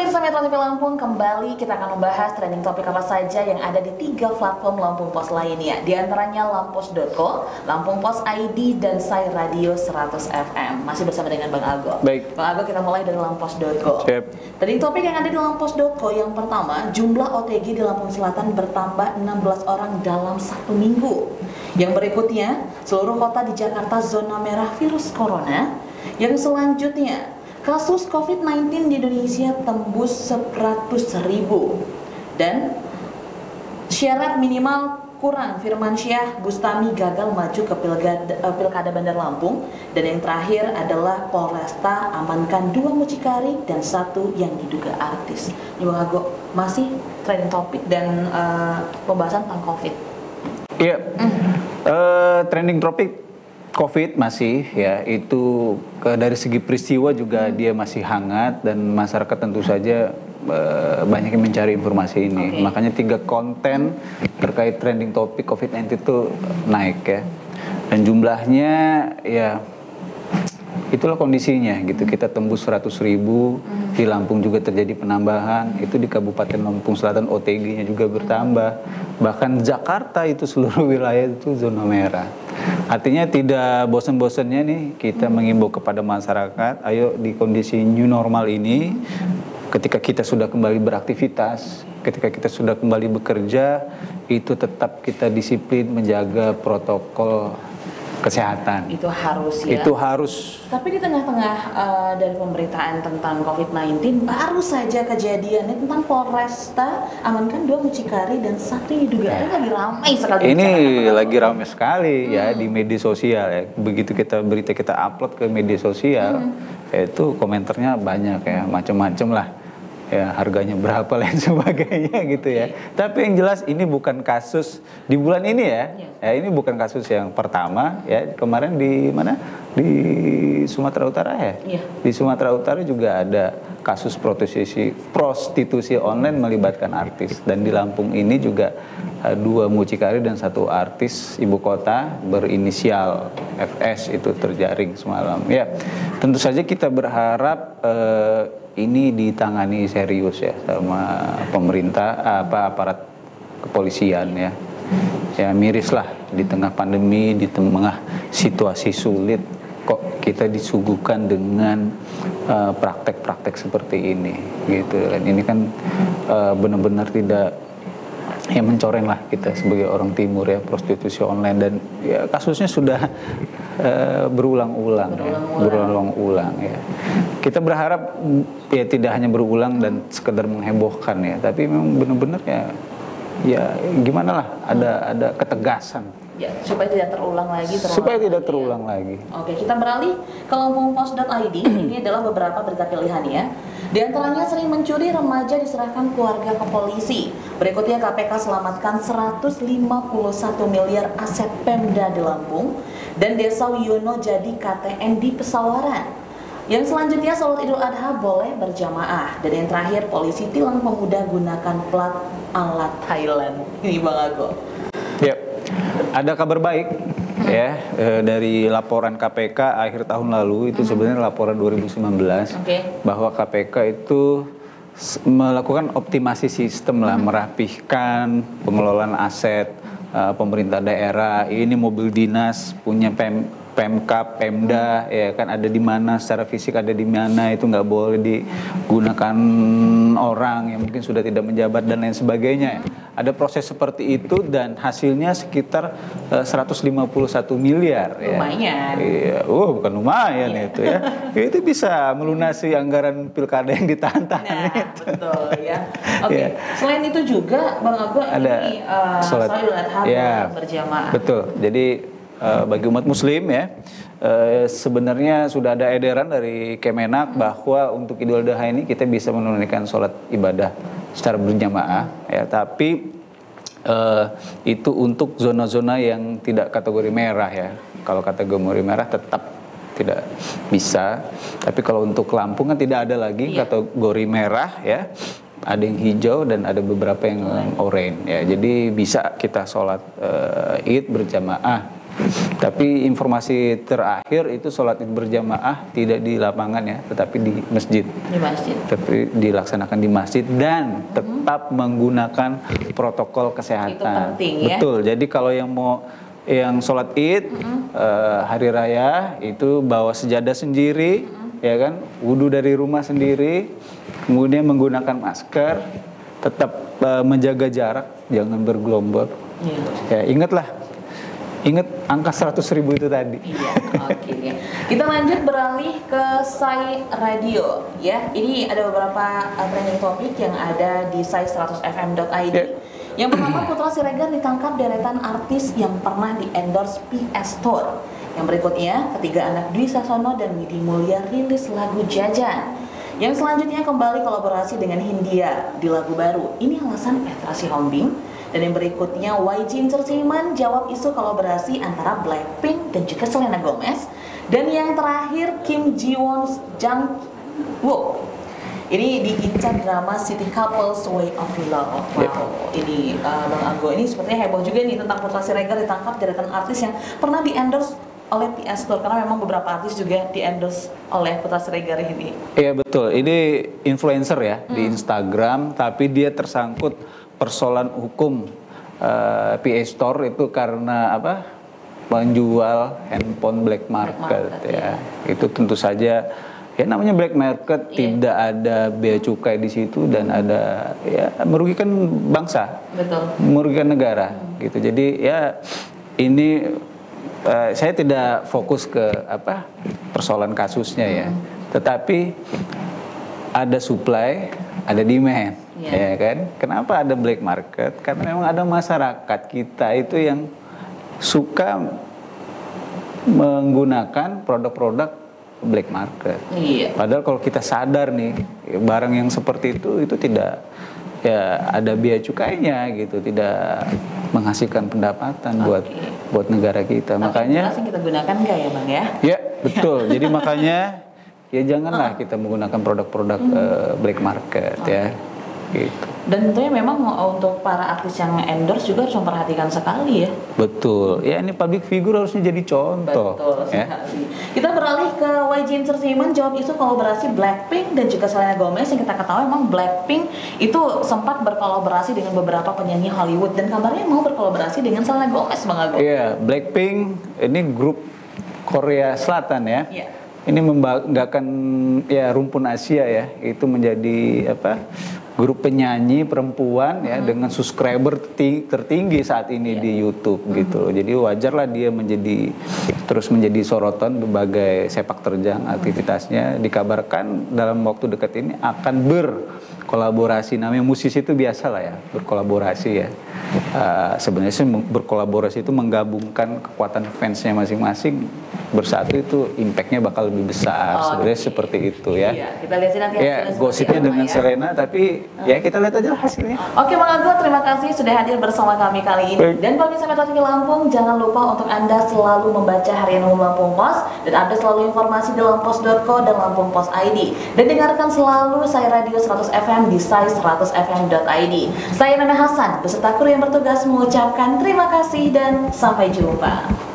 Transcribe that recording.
pemirsa Metro TV Lampung, kembali kita akan membahas trending topik apa saja yang ada di 3 platform Lampung Pos lainnya. Di antaranya Lampos.co, Lampung Pos ID, dan Sai Radio 100 FM. Masih bersama dengan Bang Ago. Baik. Bang Ago, kita mulai dari Lampos.co. Trending topik yang ada di Lampos.co yang pertama, jumlah OTG di Lampung Selatan bertambah 16 orang dalam 1 minggu. Yang berikutnya, seluruh kota di Jakarta zona merah virus corona. Yang selanjutnya, kasus COVID-19 di Indonesia tembus 100.000 dan syarat minimal kurang, Firmansyah Bustami gagal maju ke Pilkada Bandar Lampung. Dan yang terakhir adalah Polresta amankan 2 mucikari dan 1 yang diduga artis. Ini Bang Ago, masih trending topik dan pembahasan tentang COVID. Iya, trending topik COVID masih ya, itu dari segi peristiwa juga dia masih hangat dan masyarakat tentu saja banyak yang mencari informasi ini. Makanya 3 konten terkait trending topik COVID-19 itu naik ya. Dan jumlahnya ya itulah kondisinya gitu. Kita tembus 100.000, di Lampung juga terjadi penambahan. Itu di Kabupaten Lampung Selatan OTG-nya juga bertambah. Bahkan Jakarta itu seluruh wilayah itu zona merah. Artinya tidak bosan-bosannya nih kita mengimbau kepada masyarakat, ayo di kondisi new normal ini, ketika kita sudah kembali beraktivitas, ketika kita sudah kembali bekerja, itu tetap kita disiplin menjaga protokol kesehatan. Itu harus ya. Itu harus. Tapi di tengah-tengah dari pemberitaan tentang COVID-19, baru saja kejadiannya tentang Polresta amankan 2 mucikari dan 1 diduga lagi ramai sekali. Ini lagi ramai sekali ya di media sosial ya. Begitu berita kita upload ke media sosial, itu komentarnya banyak ya, macam-macam lah. Ya, harganya berapa lain sebagainya gitu ya. Tapi yang jelas ini bukan kasus di bulan ini ya. Ya, ini bukan kasus yang pertama ya. Kemarin di mana? Di Sumatera Utara ya. Di Sumatera Utara juga ada kasus prostitusi online melibatkan artis, dan di Lampung ini juga 2 mucikari dan 1 artis ibu kota berinisial FS itu terjaring semalam. Ya, tentu saja kita berharap ini ditangani serius ya sama pemerintah, aparat kepolisian ya. Ya mirislah di tengah pandemi, di tengah situasi sulit, kok kita disuguhkan dengan praktek-praktek seperti ini gitu. Dan ini kan benar-benar tidak yang mencoreng lah kita sebagai orang timur ya, prostitusi online, dan ya kasusnya sudah berulang-ulang ya. Kita berharap ya tidak hanya berulang dan sekedar menghebohkan ya, tapi memang benar-benar ya gimana lah, ada ketegasan. Ya, supaya tidak terulang lagi. Lagi. Oke, kita beralih ke lampungpos.id. Ini adalah beberapa berita pilihan ya. Di antaranya sering mencuri remaja diserahkan keluarga ke polisi. Berikutnya KPK selamatkan 151 miliar aset Pemda di Lampung. Dan Desa Wiono jadi KTN di Pesawaran. Yang selanjutnya sholat Idul Adha boleh berjamaah. Dan yang terakhir polisi tilang pemuda gunakan plat ala Thailand. Ini Bang Ago. Yep. Ada kabar baik ya dari laporan KPK akhir tahun lalu, itu sebenarnya laporan 2019 bahwa KPK itu melakukan optimasi sistem lah, merapihkan pengelolaan aset pemerintah daerah. Ini mobil dinas punya Pemkab, Pemda, ya kan, ada di mana secara fisik, ada di mana, itu nggak boleh digunakan orang yang mungkin sudah tidak menjabat dan lain sebagainya. Ada proses seperti itu dan hasilnya sekitar 151 miliar. Lumayan. Ya. Bukan lumayan itu ya. Itu bisa melunasi anggaran pilkada yang ditantang. Nah, betul ya. Oke. Selain itu juga Bang Ago, ini sholat Idul Adha berjamaah. Betul. Jadi bagi umat muslim ya, sebenarnya sudah ada edaran dari Kemenak bahwa untuk Idul Adha ini kita bisa menunaikan sholat ibadah secara berjamaah ya, tapi itu untuk zona-zona yang tidak kategori merah ya. Kalau kategori merah tetap tidak bisa, tapi kalau untuk Lampung kan tidak ada lagi kategori merah ya. Ada yang hijau dan ada beberapa yang oranye ya. Jadi bisa kita sholat Id berjamaah Tapi informasi terakhir itu sholat id berjamaah tidak di lapangan ya, tetapi di masjid. Di masjid. Tapi dilaksanakan di masjid dan tetap menggunakan protokol kesehatan. Itu penting ya. Betul. Jadi kalau yang sholat id hari raya itu bawa sejadah sendiri, ya kan, wudhu dari rumah sendiri, kemudian menggunakan masker, tetap menjaga jarak, jangan bergelombol. Ya, ingat angka 100.000 itu tadi. Iya, oke ya. Kita lanjut beralih ke Sai Radio ya. Ini ada beberapa trending topik yang ada di sai100fm.id. Yang pertama, Putra Siregar ditangkap deretan artis yang pernah di-endorse PS Store. Yang berikutnya, ketiga anak Dwi Sasono dan Widi Mulia rilis lagu Jajan. Yang selanjutnya kembali kolaborasi dengan Hindia di lagu baru. Ini alasan Petra Sihombing. Dan yang berikutnya, YG Entertainment jawab isu kolaborasi antara Blackpink dan juga Selena Gomez. Dan yang terakhir, Kim Ji Won's Jang Wook. Ini diincar drama City Couples Way of Love. Wow, ini Bang Anggo, ini sepertinya heboh juga nih tentang Putra Siregar ditangkap deretan artis yang pernah di-endorse oleh PS Store, karena memang beberapa artis juga di-endorse oleh Putra Siregar ini. Iya betul, ini influencer ya di Instagram, tapi dia tersangkut persoalan hukum PS Store itu karena apa? Menjual handphone black market ya. Itu tentu saja ya namanya black market, tidak ada bea cukai di situ dan ada ya merugikan bangsa. Betul. Merugikan negara gitu. Jadi ya ini saya tidak fokus ke apa persoalan kasusnya ya. Tetapi ada supply, ada demand. Ya kan? Kenapa ada black market? Karena memang ada masyarakat kita itu yang suka menggunakan produk-produk black market. Iya. Padahal kalau kita sadar nih, barang yang seperti itu tidak ya ada biaya cukainya gitu, tidak menghasilkan pendapatan buat negara kita. Makanya kita gunakan enggak ya, Bang ya? Ya, betul. Jadi makanya ya janganlah kita menggunakan produk-produk black market ya. Gitu. Dan tentunya memang untuk para artis yang endorse juga harus memperhatikan sekali ya. Betul. Ya ini public figure harusnya jadi contoh. Betul sekali. Kita beralih ke YG Entertainment jawab isu kolaborasi Blackpink dan juga Selena Gomez. Yang kita ketahui memang Blackpink itu sempat berkolaborasi dengan beberapa penyanyi Hollywood dan kabarnya mau berkolaborasi dengan Selena Gomez, Bang Agung. Iya, Blackpink ini grup Korea Selatan ya. Iya. Ini membanggakan ya rumpun Asia ya, itu menjadi apa? Grup penyanyi perempuan ya dengan subscriber tertinggi saat ini di YouTube gitu. Jadi wajarlah dia terus menjadi sorotan berbagai sepak terjang aktivitasnya. Dikabarkan dalam waktu dekat ini akan berkolaborasi. Namanya musisi itu biasa lah ya berkolaborasi ya. Sebenarnya sih berkolaborasi itu menggabungkan kekuatan fansnya masing-masing bersatu, itu impactnya bakal lebih besar. Sebenarnya seperti itu ya. Iya, kita lihat nanti ya, gosipnya dengan Selena, tapi ya kita lihat aja hasilnya. Oke Bang Agung, terima kasih sudah hadir bersama kami kali ini. Dan pemirsa Metro TV Lampung, jangan lupa untuk Anda selalu membaca Harian Umum Lampung Pos dan update selalu informasi di lampung.co dan Lampung Pos ID. Dan dengarkan selalu Sai Radio 100 FM di sai100fm.id. Saya Nana Hasan beserta kru yang bertugas mengucapkan terima kasih dan sampai jumpa.